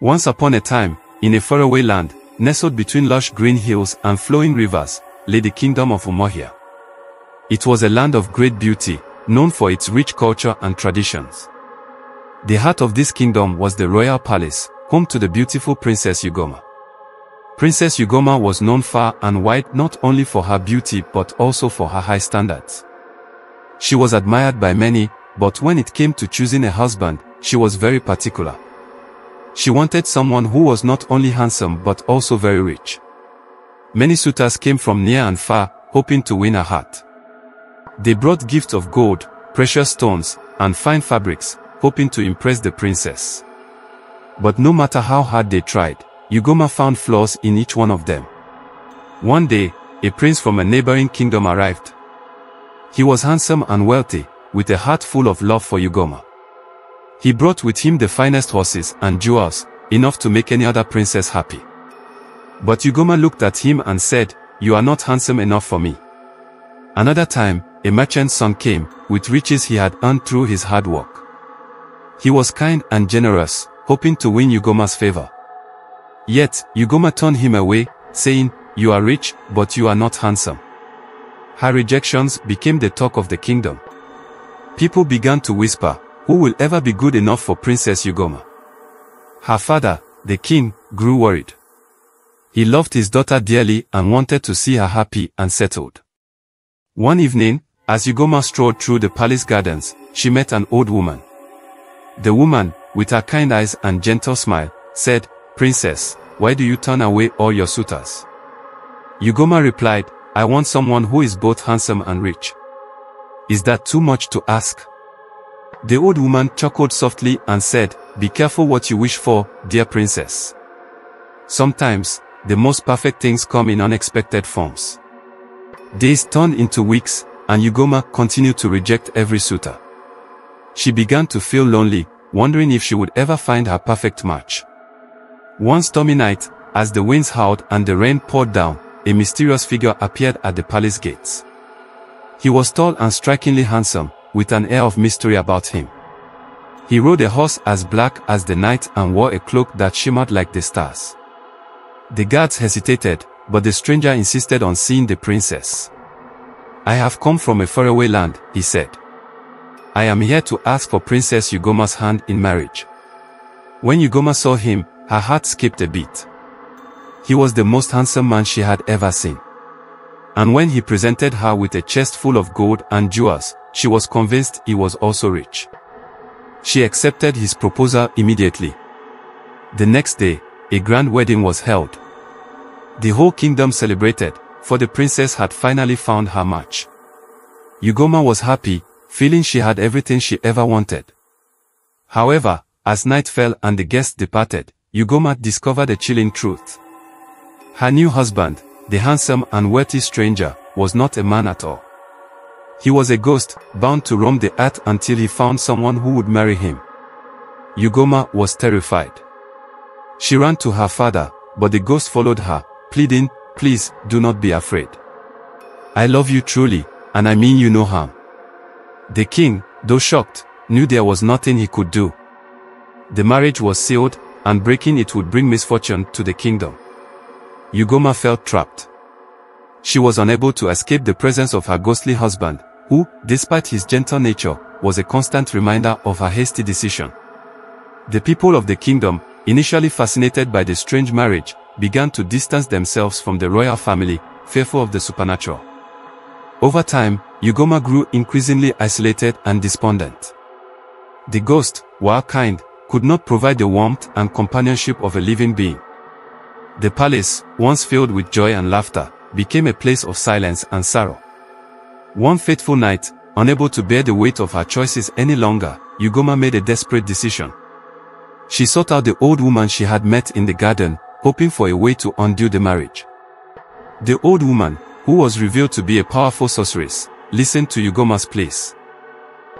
Once upon a time, in a faraway land, nestled between lush green hills and flowing rivers, lay the kingdom of Umuahia. It was a land of great beauty, known for its rich culture and traditions. The heart of this kingdom was the royal palace, home to the beautiful Princess Ugoma. Princess Ugoma was known far and wide not only for her beauty but also for her high standards. She was admired by many, but when it came to choosing a husband, she was very particular. She wanted someone who was not only handsome but also very rich. Many suitors came from near and far, hoping to win her heart. They brought gifts of gold, precious stones, and fine fabrics, hoping to impress the princess. But no matter how hard they tried, Ugoma found flaws in each one of them. One day, a prince from a neighboring kingdom arrived. He was handsome and wealthy, with a heart full of love for Ugoma. He brought with him the finest horses and jewels, enough to make any other princess happy. But Ugoma looked at him and said, "You are not handsome enough for me." Another time, a merchant's son came, with riches he had earned through his hard work. He was kind and generous, hoping to win Ugoma's favor. Yet, Ugoma turned him away, saying, "You are rich, but you are not handsome." Her rejections became the talk of the kingdom. People began to whisper, "Who will ever be good enough for Princess Ugoma?" Her father, the king, grew worried. He loved his daughter dearly and wanted to see her happy and settled. One evening, as Ugoma strolled through the palace gardens, she met an old woman. The woman, with her kind eyes and gentle smile, said, "Princess, why do you turn away all your suitors?" Ugoma replied, "I want someone who is both handsome and rich." "Is that too much to ask?" The old woman chuckled softly and said, "Be careful what you wish for, dear princess. Sometimes, the most perfect things come in unexpected forms." Days turned into weeks, and Ugoma continued to reject every suitor. She began to feel lonely, wondering if she would ever find her perfect match. One stormy night, as the winds howled and the rain poured down, a mysterious figure appeared at the palace gates. He was tall and strikingly handsome, with an air of mystery about him. He rode a horse as black as the night and wore a cloak that shimmered like the stars. The guards hesitated, but the stranger insisted on seeing the princess. "I have come from a faraway land," he said. "I am here to ask for Princess Ugoma's hand in marriage." When Ugoma saw him, her heart skipped a beat. He was the most handsome man she had ever seen. And when he presented her with a chest full of gold and jewels, she was convinced he was also rich. She accepted his proposal immediately. The next day, a grand wedding was held. The whole kingdom celebrated, for the princess had finally found her match. Ugoma was happy, feeling she had everything she ever wanted. However, as night fell and the guests departed, Ugoma discovered a chilling truth. Her new husband, the handsome and wealthy stranger, was not a man at all. He was a ghost, bound to roam the earth until he found someone who would marry him. Ugoma was terrified. She ran to her father, but the ghost followed her, pleading, "Please, do not be afraid. I love you truly, and I mean you no harm." The king, though shocked, knew there was nothing he could do. The marriage was sealed, and breaking it would bring misfortune to the kingdom. Ugoma felt trapped. She was unable to escape the presence of her ghostly husband, who, despite his gentle nature, was a constant reminder of her hasty decision. The people of the kingdom, initially fascinated by the strange marriage, began to distance themselves from the royal family, fearful of the supernatural. Over time, Ugoma grew increasingly isolated and despondent. The ghost, while kind, could not provide the warmth and companionship of a living being. The palace, once filled with joy and laughter, became a place of silence and sorrow. One fateful night, unable to bear the weight of her choices any longer, Ugoma made a desperate decision. She sought out the old woman she had met in the garden, hoping for a way to undo the marriage. The old woman, who was revealed to be a powerful sorceress, listened to Ugoma's pleas.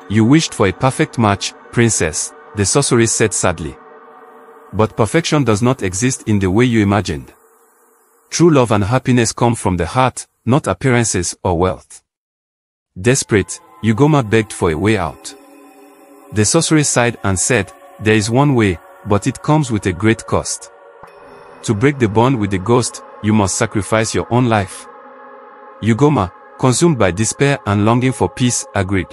"You wished for a perfect match, princess," the sorceress said sadly. "But perfection does not exist in the way you imagined. True love and happiness come from the heart, not appearances or wealth." Desperate, Ugoma begged for a way out. The sorceress sighed and said, "There is one way, but it comes with a great cost. To break the bond with the ghost, you must sacrifice your own life. Ugoma, consumed by despair and longing for peace, agreed.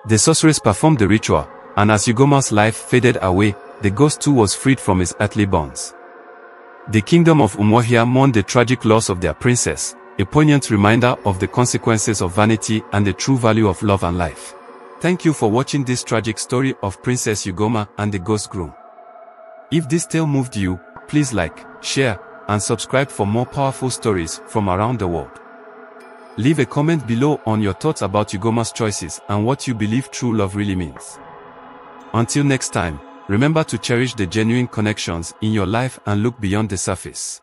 The sorceress performed the ritual, and as Ugoma's life faded away, the ghost too was freed from his earthly bonds. The kingdom of Umuahia mourned the tragic loss of their princess, a poignant reminder of the consequences of vanity and the true value of love and life. Thank you for watching this tragic story of Princess Ugoma and the Ghost Groom. If this tale moved you, please like, share, and subscribe for more powerful stories from around the world. Leave a comment below on your thoughts about Ugoma's choices and what you believe true love really means. Until next time, remember to cherish the genuine connections in your life and look beyond the surface.